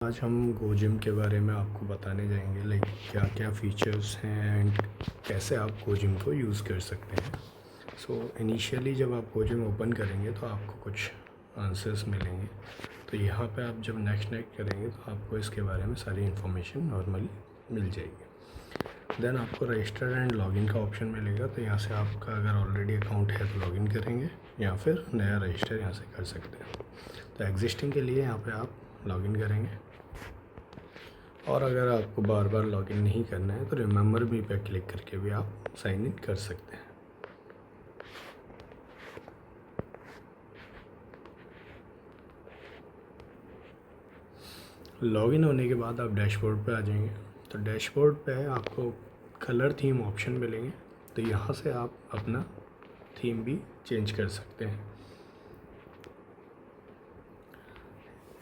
आज हम GoGym के बारे में आपको बताने जाएंगे लाइक क्या क्या फीचर्स हैं एंड कैसे आप GoGym को यूज़ कर सकते हैं। सो इनिशियली जब आप GoGym ओपन करेंगे तो आपको कुछ आंसर्स मिलेंगे। तो यहाँ पे आप जब नेक्स्ट करेंगे तो आपको इसके बारे में सारी इन्फॉर्मेशन नॉर्मली मिल जाएगी। देन आपको रजिस्टर एंड लॉगिन का ऑप्शन मिलेगा। तो यहाँ से आपका अगर ऑलरेडी अकाउंट है तो लॉगिन करेंगे या फिर नया रजिस्टर यहाँ से कर सकते हैं। तो एग्जिस्टिंग के लिए यहाँ पे आप लॉगिन करेंगे और अगर आपको बार बार लॉगिन नहीं करना है तो रिमेंबर मी पे क्लिक करके भी आप साइन इन कर सकते हैं। लॉगिन होने के बाद आप डैशबोर्ड पे आ जाएंगे। तो डैशबोर्ड पे आपको कलर थीम ऑप्शन मिलेंगे। तो यहाँ से आप अपना थीम भी चेंज कर सकते हैं।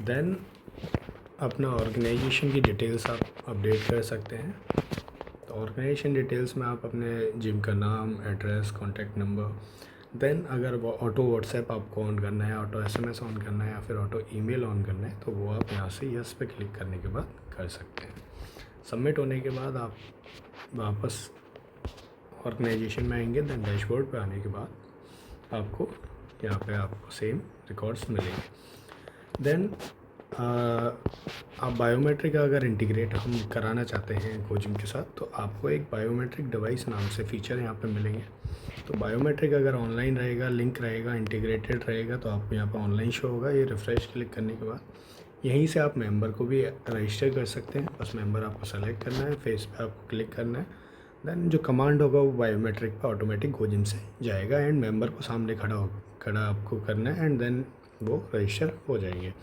देन अपना ऑर्गेनाइजेशन की डिटेल्स आप अपडेट कर सकते हैं। तो ऑर्गेनाइजेशन डिटेल्स में आप अपने जिम का नाम, एड्रेस, कॉन्टैक्ट नंबर, देन अगर वो ऑटो व्हाट्सएप आपको ऑन करना है, ऑटो एसएमएस ऑन करना है या फिर ऑटो ईमेल ऑन करना है तो वो आप यहाँ से यस पे क्लिक करने के बाद कर सकते हैं। सबमिट होने के बाद आप वापस ऑर्गेनाइजेशन में आएंगे। देन डैशबोर्ड पे आने के बाद आपको यहाँ पे आपको सेम रिकॉर्ड्स मिलेंगे। देन आप बायोमेट्रिक अगर इंटीग्रेट हम कराना चाहते हैं GoGym के साथ तो आपको एक बायोमेट्रिक डिवाइस नाम से फीचर यहाँ पे मिलेंगे। तो बायोमेट्रिक अगर ऑनलाइन रहेगा, लिंक रहेगा, इंटीग्रेटेड रहेगा तो आपको यहाँ पे ऑनलाइन शो होगा। ये रिफ़्रेश क्लिक करने के बाद यहीं से आप मेंबर को भी रजिस्टर कर सकते हैं। बस मेंबर आपको सेलेक्ट करना है, फेस पे आपको क्लिक करना है। देन जो कमांड होगा वो बायोमेट्रिक पे ऑटोमेटिक GoGym से जाएगा एंड मेंबर को सामने खड़ा आपको करना है एंड देन वो रजिस्टर हो जाएंगे।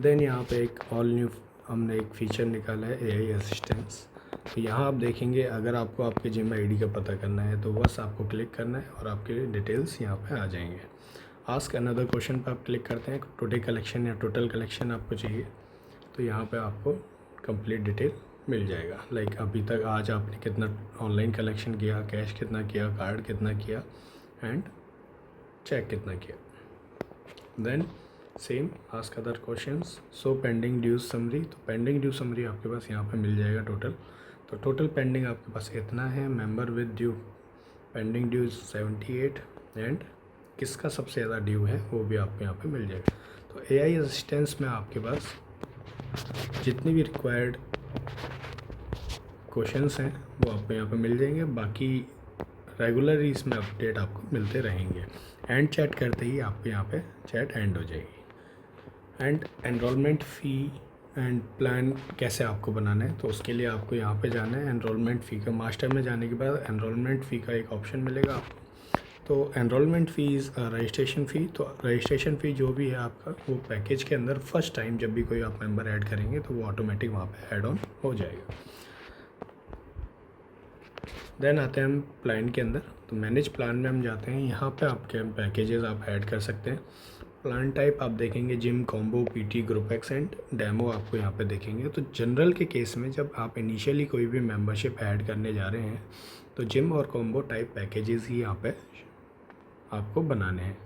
देन यहाँ पे एक ऑल न्यू हमने एक फ़ीचर निकाला है AI असिस्टेंस। तो यहाँ आप देखेंगे अगर आपको आपके जिम आईडी का पता करना है तो बस आपको क्लिक करना है और आपके डिटेल्स यहाँ पे आ जाएंगे। आस्क अनदर क्वेश्चन पर आप क्लिक करते हैं, टुडे कलेक्शन या टोटल कलेक्शन आपको चाहिए तो यहाँ पे आपको कंप्लीट डिटेल मिल जाएगा। लाइक अभी तक आज आपने कितना ऑनलाइन कलेक्शन किया, कैश कितना किया, कार्ड कितना किया एंड चेक कितना किया। Then same ask other questions. So pending dues summary, तो पेंडिंग ड्यू समरी आपके पास यहाँ पे मिल जाएगा टोटल। तो टोटल पेंडिंग आपके पास इतना है। Member with due pending due 78 and किसका सबसे ज़्यादा ड्यू है वो भी आपको यहाँ पे मिल जाएगा। तो AI असिस्टेंस में आपके पास जितनी भी रिक्वायर्ड क्वेश्चंस हैं वो आपको यहाँ पे मिल जाएंगे। बाकी रेगुलर इसमें अपडेट आपको मिलते रहेंगे। एंड चैट करते ही आपको यहाँ पे चैट एंड हो जाएगी। And enrolment fee and plan कैसे आपको बनाना है तो उसके लिए आपको यहाँ पे जाना है। एनरोलमेंट फ़ी का मास्टर में जाने के बाद एनरोलमेंट फ़ी का एक ऑप्शन मिलेगा आपको। तो एनरोलमेंट फ़ीस रजिस्ट्रेशन फ़ी, तो रजिस्ट्रेशन फ़ी जो भी है आपका वो पैकेज के अंदर फर्स्ट टाइम जब भी कोई आप मेंबर ऐड करेंगे तो वो ऑटोमेटिक वहाँ पे ऐड ऑन हो जाएगा। देन आते हैं हम प्लान के अंदर। तो मैनेज प्लान में हम जाते हैं। यहाँ पे आपके पैकेजेस आप ऐड कर सकते हैं। प्लान टाइप आप देखेंगे gym, combo, PT, group x and demo आपको यहाँ पे देखेंगे। तो जनरल के केस में जब आप इनिशियली कोई भी मेंबरशिप ऐड करने जा रहे हैं तो जिम और कॉम्बो टाइप पैकेजेस ही यहाँ पे आपको बनाने हैं।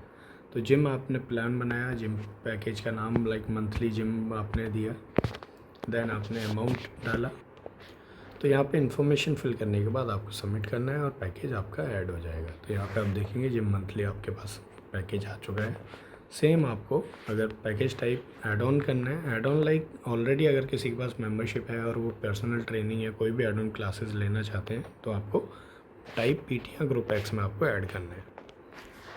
तो जिम आपने प्लान बनाया, जिम पैकेज का नाम लाइक मंथली जिम आपने दिया, देन आपने अमाउंट डाला। तो यहाँ पे इन्फॉर्मेशन फिल करने के बाद आपको सबमिट करना है और पैकेज आपका ऐड हो जाएगा। तो यहाँ पे आप देखेंगे जिम मंथली आपके पास पैकेज आ चुका है। सेम आपको अगर पैकेज टाइप ऐड ऑन करना है, ऐड ऑन लाइक ऑलरेडी अगर किसी के पास मेंबरशिप है और वो पर्सनल ट्रेनिंग या कोई भी ऐड ऑन क्लासेस लेना चाहते हैं तो आपको टाइप PT या ग्रुप एक्स में आपको ऐड करना है।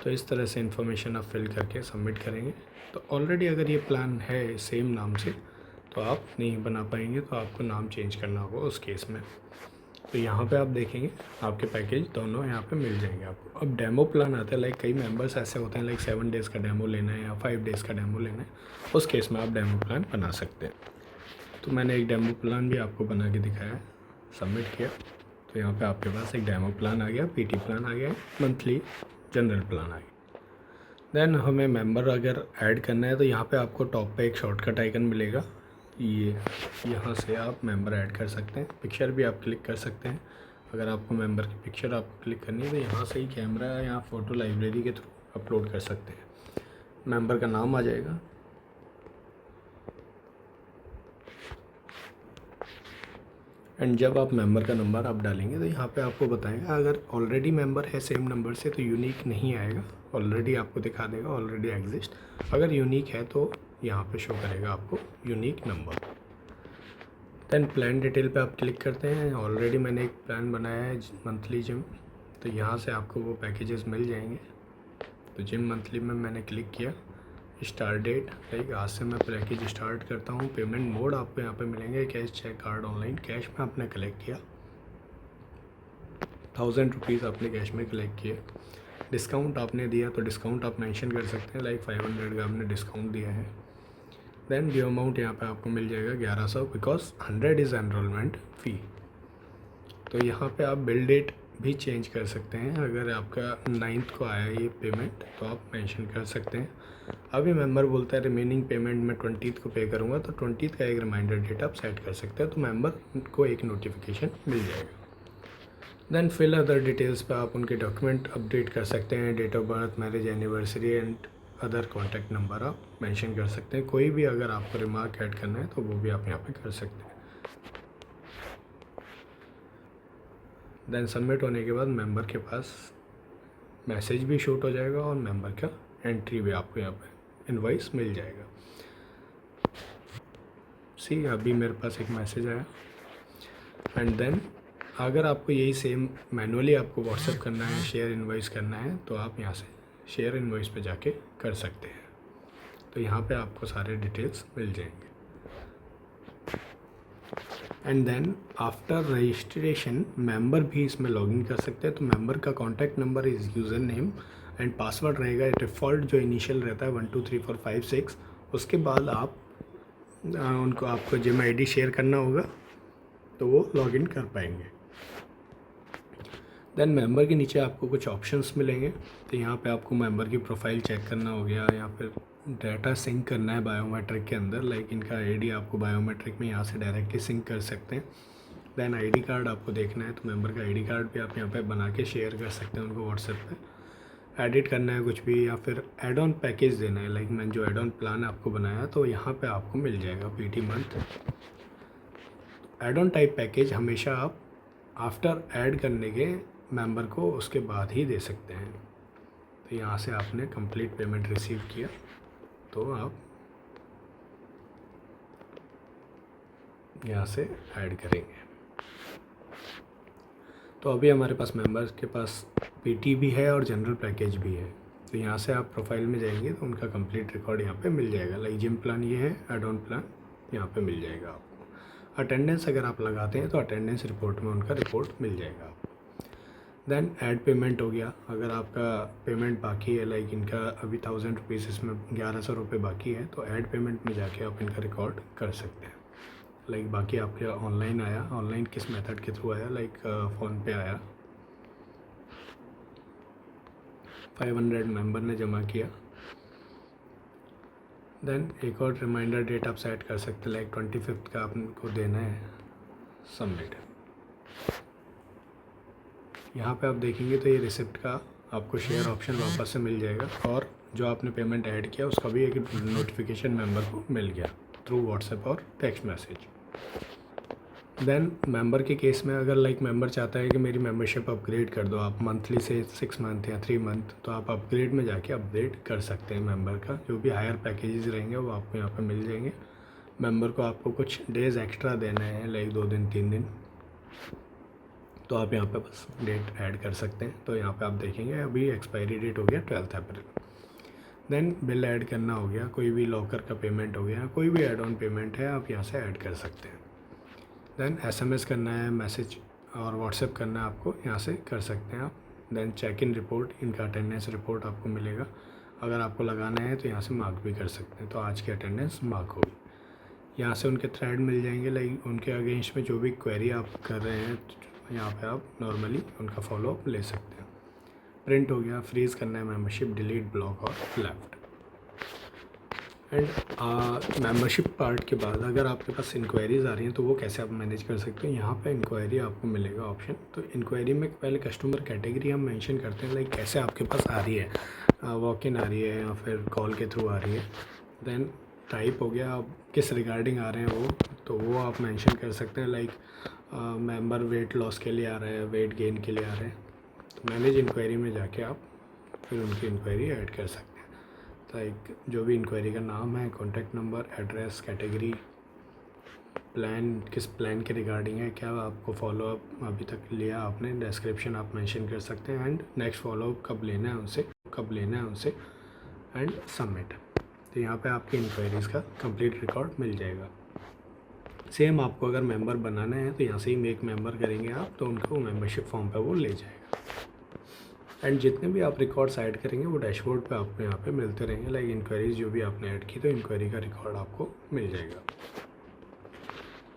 तो इस तरह से इन्फॉर्मेशन आप फिल करके सबमिट करेंगे। तो ऑलरेडी अगर ये प्लान है सेम नाम से तो आप नहीं बना पाएंगे, तो आपको नाम चेंज करना होगा उस केस में। तो यहाँ पे आप देखेंगे आपके पैकेज दोनों यहाँ पे मिल जाएंगे आपको। अब डेमो प्लान आता है, लाइक कई मेंबर्स ऐसे होते हैं लाइक 7 डेज़ का डेमो लेना है या 5 डेज़ का डेमो लेना है, उस केस में आप डेमो प्लान बना सकते हैं। तो मैंने एक डेमो प्लान भी आपको बना के दिखाया है, सबमिट किया। तो यहाँ पर आपके पास एक डेमो प्लान आ गया, PT प्लान आ गया, मंथली जनरल प्लान आ गया। देन हमें मेंबर अगर ऐड करना है तो यहाँ पे आपको टॉप पे एक शॉर्टकट आइकन मिलेगा। ये यहाँ से आप मेंबर ऐड कर सकते हैं। पिक्चर भी आप क्लिक कर सकते हैं। अगर आपको मेंबर की पिक्चर आपको क्लिक करनी है तो यहाँ से ही कैमरा या फ़ोटो लाइब्रेरी के थ्रू अपलोड कर सकते हैं। मेंबर का नाम आ जाएगा, एंड जब आप मेंबर का नंबर आप डालेंगे तो यहाँ पे आपको बताएगा, अगर ऑलरेडी मेंबर है सेम नंबर से तो यूनिक नहीं आएगा, ऑलरेडी आपको दिखा देगा ऑलरेडी एग्जिस्ट। अगर यूनिक है तो यहाँ पे शो करेगा आपको unique number. Then plan detail पे आप क्लिक करते हैं। ऑलरेडी मैंने एक प्लान बनाया है मंथली जिम, तो यहाँ से आपको वो पैकेजेस मिल जाएंगे। तो जिम मंथली में मैंने क्लिक किया, स्टार्ट डेट लाइक आज से मैं पैकेज स्टार्ट करता हूँ। पेमेंट मोड आपको यहाँ पे मिलेंगे, cash, cheque, card, online. Cash में आपने कलेक्ट किया 1000 रुपीज़ आपने कैश में कलेक्ट किए। डिस्काउंट आपने दिया तो डिस्काउंट आप मेंशन कर सकते हैं, लाइक 500 का आपने डिस्काउंट दिया है। देन ड्यू अमाउंट यहाँ पे आपको मिल जाएगा 1100, बिकॉज 100 इज़ एनरोलमेंट फ़ी। तो यहाँ पे आप बिल डेट भी चेंज कर सकते हैं। अगर आपका 9th को आया ये पेमेंट तो आप मेंशन कर सकते हैं। अभी मेंबर बोलता है रिमेनिंग पेमेंट मैं 20th को पे करूँगा, तो 20th का एक रिमाइंडर डेट आप सेट कर सकते हैं, तो मेंबर को एक नोटिफिकेशन मिल जाएगा। देन फिल अदर डिटेल्स पे आप उनके डॉक्यूमेंट अपडेट कर सकते हैं, date of birth, marriage anniversary and other contact number आप मेंशन कर सकते हैं। कोई भी अगर आपको रिमार्क ऐड करना है तो वो भी आप यहाँ पे कर सकते हैं। देन सबमिट होने के बाद मेंबर के पास मैसेज भी शूट हो जाएगा और मेंबर का एंट्री भी आपको यहाँ पे इनवॉइस मिल जाएगा। सी अभी मेरे पास एक मैसेज आया। एंड देन अगर आपको यही सेम मैनुअली आपको व्हाट्सएप करना है, शेयर इनवॉइस करना है, तो आप यहाँ से शेयर इनवॉइस पे जाके कर सकते हैं। तो यहाँ पे आपको सारे डिटेल्स मिल जाएंगे। And then after registration member भी इसमें लॉगिन कर सकते हैं। तो मेंबर का contact number is user name and password रहेगा डिफ़ॉल्ट जो इनिशियल रहता है 1 2 3 4 5 6। उसके बाद आप उनको आपको जिम आईडी शेयर करना होगा तो वो लॉगिन कर पाएंगे। देन मेंबर के नीचे आपको कुछ ऑप्शंस मिलेंगे। तो यहाँ पे आपको मेंबर की प्रोफाइल चेक करना हो गया, या फिर डाटा सिंक करना है बायोमेट्रिक के अंदर, लाइक इनका आईडी आपको बायोमेट्रिक में यहाँ से डायरेक्टली सिंक कर सकते हैं। देन आईडी कार्ड आपको देखना है तो मेंबर का आईडी कार्ड भी आप यहाँ पे बना के शेयर कर सकते हैं उनको व्हाट्सएप पे। एडिट करना है कुछ भी, या फिर एड ऑन पैकेज देना है, लाइक मैंने जो एड ऑन प्लान आपको बनाया तो यहाँ पे आपको मिल जाएगा पीटी month. Add on type package हमेशा आप आफ्टर ऐड करने के मेंबर को उसके बाद ही दे सकते हैं। तो यहाँ से आपने कंप्लीट पेमेंट रिसीव किया तो आप यहाँ से ऐड करेंगे। तो अभी हमारे पास मेंबर्स के पास पीटी भी है और जनरल पैकेज भी है। तो यहाँ से आप प्रोफाइल में जाएंगे तो उनका कंप्लीट रिकॉर्ड यहाँ पे मिल जाएगा। लाइक जिम प्लान ये है, एड ऑन प्लान यहाँ पे मिल जाएगा आपको। अटेंडेंस अगर आप लगाते हैं तो अटेंडेंस रिपोर्ट में उनका रिपोर्ट मिल जाएगा आपको। देन ऐड पेमेंट हो गया। अगर आपका पेमेंट बाकी है, लाइक इनका अभी 1000 रुपीज़, इसमें 1100 रुपये बाकी है, तो ऐड पेमेंट में जाके आप इनका रिकॉर्ड कर सकते हैं। लाइक बाकी आपके ऑनलाइन आया, ऑनलाइन किस मेथड के थ्रू आया, लाइक फ़ोन पे आया, 500 मेंबर ने जमा किया। देन एक और रिमाइंडर डेट आप सेट कर सकते हैं, लाइक 25 का आपको देना है, सबमिट। यहाँ पे आप देखेंगे तो ये रिसिप्ट का आपको शेयर ऑप्शन वापस से मिल जाएगा, और जो आपने पेमेंट ऐड किया उसका भी एक नोटिफिकेशन मेंबर को मिल गया थ्रू व्हाट्सएप और टेक्स्ट मैसेज। देन मेंबर के केस में अगर लाइक मेंबर चाहता है कि मेरी मेंबरशिप अपग्रेड कर दो आप मंथली से 6 मंथ या 3 मंथ, तो आप अपग्रेड में जाके अपग्रेड कर सकते हैं। मेंबर का जो भी हायर पैकेजेस रहेंगे वो आपको यहाँ पे मिल जाएंगे। मेंबर को आपको कुछ डेज़ एक्स्ट्रा देना है, लाइक 2 दिन 3 दिन, तो आप यहाँ पे बस डेट ऐड कर सकते हैं। तो यहाँ पे आप देखेंगे अभी एक्सपायरी डेट हो गया 12 अप्रैल। देन बिल ऐड करना हो गया, कोई भी लॉकर का पेमेंट हो गया, कोई भी एड ऑन पेमेंट है आप यहाँ से ऐड कर सकते हैं। देन एसएमएस करना है, मैसेज और व्हाट्सएप करना है, आपको यहाँ से कर सकते हैं आप। देन चेक इन रिपोर्ट, इनका अटेंडेंस रिपोर्ट आपको मिलेगा। अगर आपको लगाना है तो यहाँ से मार्क भी कर सकते हैं, तो आज की अटेंडेंस मार्क होगी। यहाँ से उनके थ्रेड मिल जाएंगे, लाइक उनके अगेंस्ट में जो भी क्वेरी आप कर रहे हैं यहाँ पे आप नॉर्मली उनका फॉलोअप ले सकते हैं। प्रिंट हो गया, फ्रीज़ करना है मेंबरशिप, डिलीट, ब्लॉक और लेफ्ट। एंड मेंबरशिप पार्ट के बाद अगर आपके पास इंक्वायरीज़ आ रही हैं तो वो कैसे आप मैनेज कर सकते हैं। यहाँ पे इंक्वायरी आपको मिलेगा ऑप्शन। तो इंक्वायरी में पहले कस्टमर कैटेगरी हम मेंशन करते हैं, लाइक कैसे आपके पास आ रही है, वॉक इन आ रही है या फिर कॉल के थ्रू आ रही है। देन टाइप हो गया, आप किस रिगार्डिंग आ रहे हैं वो, तो वो आप मेंशन कर सकते हैं, लाइक मेंबर वेट लॉस के लिए आ रहे हैं, वेट गेन के लिए आ रहे हैं, तो मैनेज इंक्वायरी में जाके आप फिर उनकी इंक्वायरी ऐड कर सकते हैं। तो एक जो भी इंक्वायरी का नाम है, contact number, address, category, plan, किस प्लान के रिगार्डिंग है, क्या आपको फॉलोअप अभी तक लिया आपने, डिस्क्रिप्शन आप मेंशन कर सकते हैं, एंड नेक्स्ट फॉलोअप कब लेना है उनसे एंड सबमिट। तो यहाँ पे आपकी इंक्वायरीज़ का कंप्लीट रिकॉर्ड मिल जाएगा। सेम आपको अगर मेंबर बनाना है तो यहाँ से ही मेक मेंबर करेंगे आप, तो उनको मेंबरशिप फॉर्म पे वो ले जाएगा। एंड जितने भी आप रिकॉर्ड्स ऐड करेंगे वो डैशबोर्ड पे आपको यहाँ पे मिलते रहेंगे। लाइक इंक्वायरीज जो भी आपने ऐड की तो इंक्वायरी का रिकॉर्ड आपको मिल जाएगा।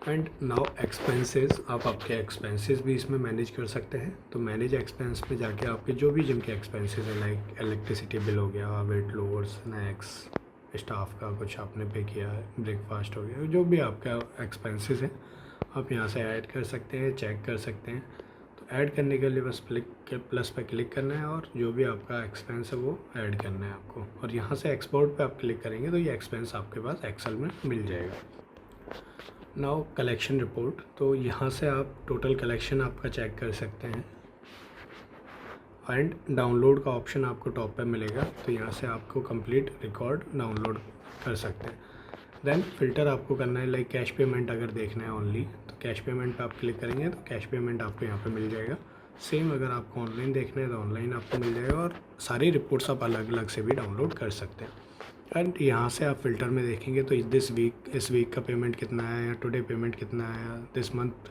एंड नाउ एक्सपेंसेस, आप आपके एक्सपेंसेस भी इसमें मैनेज कर सकते हैं। तो मैनेज एक्सपेंस में जाके आपके जो भी जिम के एक्सपेंसेस हैं, लाइक इलेक्ट्रिसिटी बिल हो गया, वेट लोअर, स्नैक्स, स्टाफ का कुछ आपने पे किया है, ब्रेकफास्ट हो गया, जो भी आपका एक्सपेंसेस हैं आप यहाँ से ऐड कर सकते हैं, चेक कर सकते हैं। तो ऐड करने के लिए बस प्लस पे क्लिक करना है और जो भी आपका एक्सपेंस है वो ऐड करना है आपको, और यहाँ से एक्सपोर्ट पे आप क्लिक करेंगे तो ये एक्सपेंस आपके पास एक्सेल में मिल जाएगा। नाउ कलेक्शन रिपोर्ट, तो यहाँ से आप टोटल कलेक्शन आपका चेक कर सकते हैं। एंड डाउनलोड का ऑप्शन आपको टॉप पे मिलेगा, तो यहाँ से आपको कंप्लीट रिकॉर्ड डाउनलोड कर सकते हैं। देन फ़िल्टर आपको करना है, लाइक कैश पेमेंट अगर देखना है ओनली, तो कैश पेमेंट पे आप क्लिक करेंगे तो कैश पेमेंट आपको यहाँ पे मिल जाएगा। सेम अगर आपको ऑनलाइन देखना है तो ऑनलाइन आपको मिल जाएगा, और सारी रिपोर्ट्स आप अलग अलग से भी डाउनलोड कर सकते हैं। एंड यहाँ से आप फ़िल्टर में देखेंगे तो इस वीक का पेमेंट कितना है, या टुडे पेमेंट कितना है, या दिस मंथ,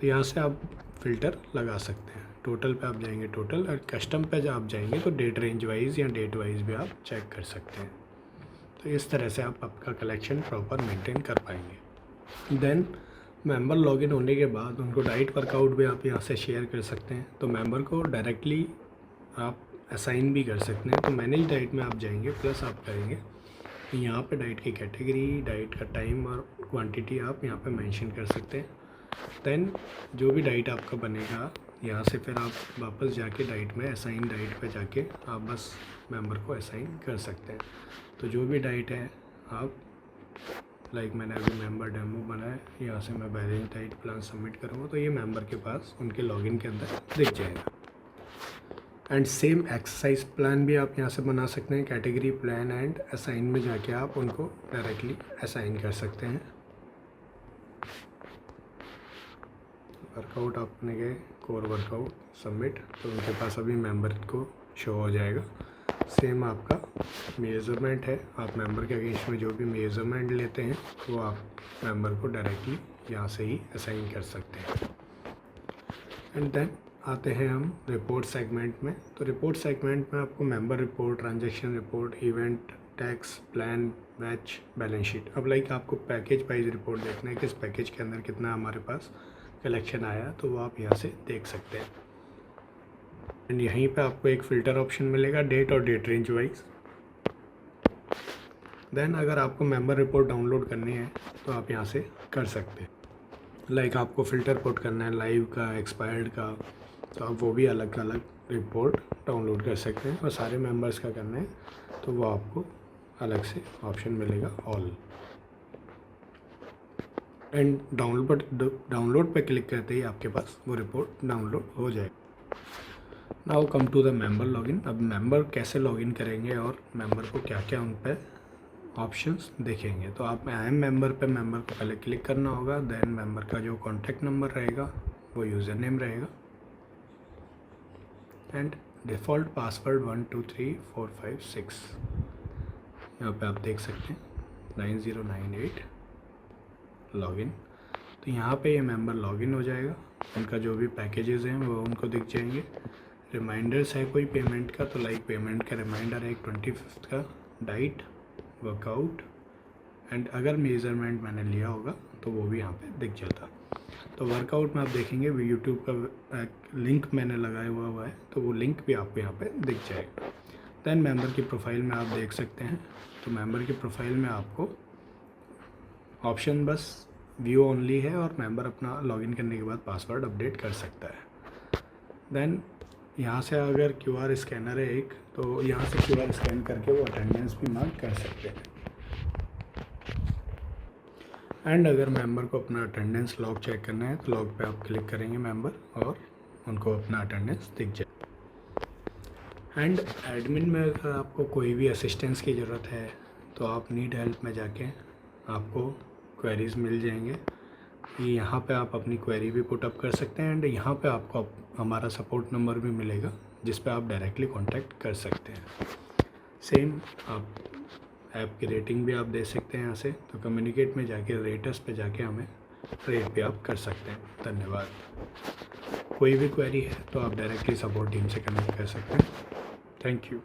तो यहाँ से आप फ़िल्टर लगा सकते हैं। टोटल पे आप जाएंगे टोटल, और कस्टम पे जब आप जाएंगे तो डेट रेंज वाइज या डेट वाइज भी आप चेक कर सकते हैं। तो इस तरह से आप आपका कलेक्शन प्रॉपर मेंटेन कर पाएंगे। देन मेंबर लॉगिन होने के बाद उनको डाइट वर्कआउट भी आप यहाँ से शेयर कर सकते हैं। तो मेंबर को डायरेक्टली आप असाइन भी कर सकते हैं। तो मैनेज डाइट में आप जाएंगे, प्लस आप करेंगे यहाँ पे डाइट की कैटेगरी, डाइट का टाइम और क्वांटिटी आप यहाँ पे मेंशन कर सकते हैं। देन जो भी डाइट आपका बनेगा यहाँ से फिर आप वापस जाके डाइट में असाइन डाइट पे जाके आप बस मेंबर को असाइन कर सकते हैं। तो जो भी डाइट है आप, लाइक मैंने अभी मेंबर डेमो बनाया, यहाँ से मैं बैलेंस डाइट प्लान सबमिट करूँगा तो ये मेंबर के पास उनके लॉगिन के अंदर दिख जाएगा। एंड सेम एक्सरसाइज प्लान भी आप यहाँ से बना सकते हैं, कैटेगरी, प्लान एंड असाइन में जाके आप उनको डायरेक्टली असाइन कर सकते हैं। वर्कआउट आपने गए, कोर वर्कआउट सबमिट, तो उनके पास अभी मेंबर को शो हो जाएगा। सेम आपका मेजरमेंट है, आप मेंबर के अगेंस्ट में जो भी मेजरमेंट लेते हैं वो आप मेंबर को डायरेक्टली यहाँ से ही असाइन कर सकते हैं। एंड देन आते हैं हम रिपोर्ट सेगमेंट में। तो रिपोर्ट सेगमेंट में आपको member report, transaction report, event, tax, plan, batch, balance sheet. अब लाइक आपको पैकेज वाइज रिपोर्ट देखना है, किस पैकेज के अंदर कितना हमारे पास कलेक्शन आया, तो वो आप यहाँ से देख सकते हैं। एंड यहीं पे आपको एक फ़िल्टर ऑप्शन मिलेगा, डेट और डेट रेंज वाइज। देन अगर आपको मेंबर रिपोर्ट डाउनलोड करनी है तो आप यहाँ से कर सकते हैं। लाइक आपको फ़िल्टर पुट करना है लाइव का, एक्सपायर्ड का, तो आप वो भी अलग अलग रिपोर्ट डाउनलोड कर सकते हैं। और सारे मेंबर्स का करना है तो वो आपको अलग से ऑप्शन मिलेगा, ऑल। एंड डाउनलोड पे क्लिक करते ही आपके पास वो रिपोर्ट डाउनलोड हो जाएगी। Now come to the member login. अब मेंबर कैसे लॉगिन करेंगे और मेंबर को क्या क्या उन पर ऑप्शंस देखेंगे। तो आप आई एम मेंबर पे मेंबर को पहले क्लिक करना होगा। देन मेंबर का जो कॉन्टैक्ट नंबर रहेगा वो यूज़र नेम रहेगा, एंड डिफ़ॉल्ट पासवर्ड 1 2 3 4 5 6 यहाँ पे आप देख सकते हैं 9098 लॉगिन। तो यहाँ पे ये मेंबर लॉगिन हो जाएगा। उनका जो भी पैकेजेस हैं वो उनको दिख जाएंगे। रिमाइंडर्स है कोई पेमेंट का, तो लाइक पेमेंट का रिमाइंडर है 25 का, डाइट, वर्कआउट, एंड अगर मेजरमेंट मैंने लिया होगा तो वो भी यहाँ पे दिख जाता। तो वर्कआउट में आप देखेंगे यूट्यूब का लिंक मैंने लगाया हुआ है, तो वो लिंक भी आपको यहाँ पे दिख जाएगा। दैन मेंबर की प्रोफाइल में आप देख सकते हैं। तो मेंबर की प्रोफाइल में आपको ऑप्शन बस व्यू ओनली है, और मेंबर अपना लॉगिन करने के बाद पासवर्ड अपडेट कर सकता है। दैन यहाँ से अगर QR स्कैनर है एक, तो यहाँ से QR स्कैन करके वो अटेंडेंस भी मार्क कर सकते हैं। एंड अगर मेंबर को अपना अटेंडेंस लॉग चेक करना है तो लॉग पे आप क्लिक करेंगे मेंबर और उनको अपना अटेंडेंस दिख जाए। एंड एडमिन में अगर आपको कोई भी असिस्टेंस की ज़रूरत है तो आप नीड हेल्प में जाके आपको क्वेरीज़ मिल जाएंगे। यहाँ पे आप अपनी क्वेरी भी पुट अप कर सकते हैं एंड यहाँ पे आपको हमारा सपोर्ट नंबर भी मिलेगा जिस पे आप डायरेक्टली कांटेक्ट कर सकते हैं। सेम आप ऐप की रेटिंग भी आप दे सकते हैं यहाँ से, तो कम्युनिकेट में जाके रेटर्स पे जाके हमें रेट भी आप कर सकते हैं। धन्यवाद। कोई भी क्वेरी है तो आप डायरेक्टली सपोर्ट टीम से कनेक्ट कर सकते हैं। Thank you.